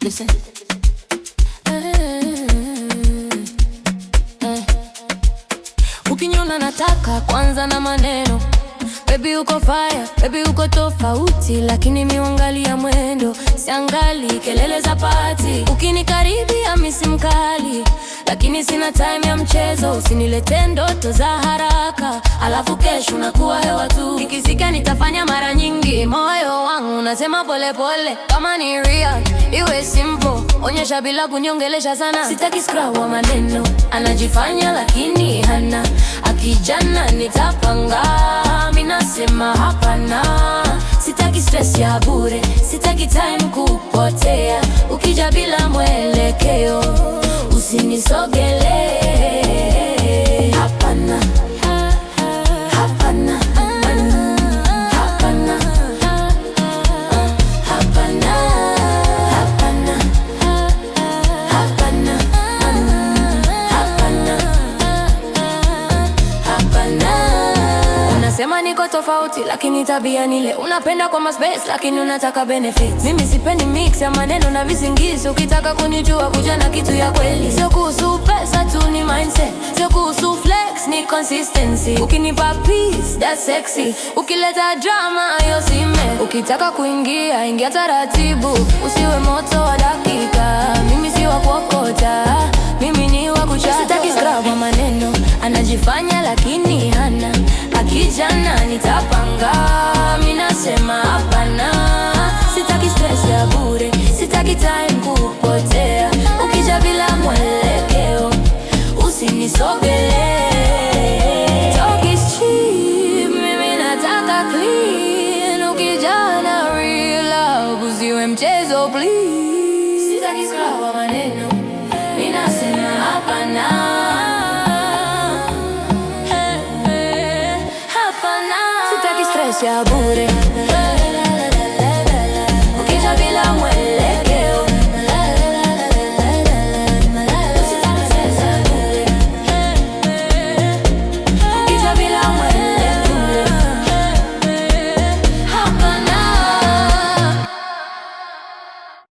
Listen. Ukiniona nataka kwanza na maneno, baby uko fire, baby uko tofauti, lakini miwangalia mwendo, siangali kelele za party. Ukinikaribia mimi si mkali, lakini sina time ya mchezo. Usinilete ndoto za haraka, alafu kesho nakuwa hewa tu. Nikisika nitafanya mara nyingi, moyo wangu unasema pole pole. Kama ni real, iwe simple, onyesha bila kunyongelesha sana. Sitaki scrub wa maneno, anajifanya lakini hana. Akijana nitapanga, mimi nasema hapana. Sitaki stress ya bure, sitaki time kupotea. Ukija bila mwelekeo, usinisogelee. Hapana, hapana, hapana, hapana, hapana, hapana, hapana, hapana. Unasema niko tofauti, lakini tabia nile. Unapenda kwa maspace, lakini unataka benefits. Mimi sipendi mix ya maneno na visingizi. Ukitaka kunijua kuja na kitu ya kweli. Sio kuhusu pesa tu, ni mindset. Sio kuhusu flex, ni consistency. Ukinipa peace, that's sexy. Ukileta drama, yo sime. Ukitaka kuingia, ingia taratibu. Usiwe moto wa dakika. Mimi si wa kuokota, mimi ni wa kuchata. Sitaki scrub wa maneno, anajifanya lakini hana. Akijana nitapanga, mimi nasema hapana. Sitaki stress ya bure, sitaki time kupotea. Ukija bila mwelekeo, usinisogelee. Talk is cheap, mimi nataka clean. Ukija na real love, usiwe mchezo please. Sitaki scrub wa maneno, mimi nasema hapana. Sitaki stress ya bure.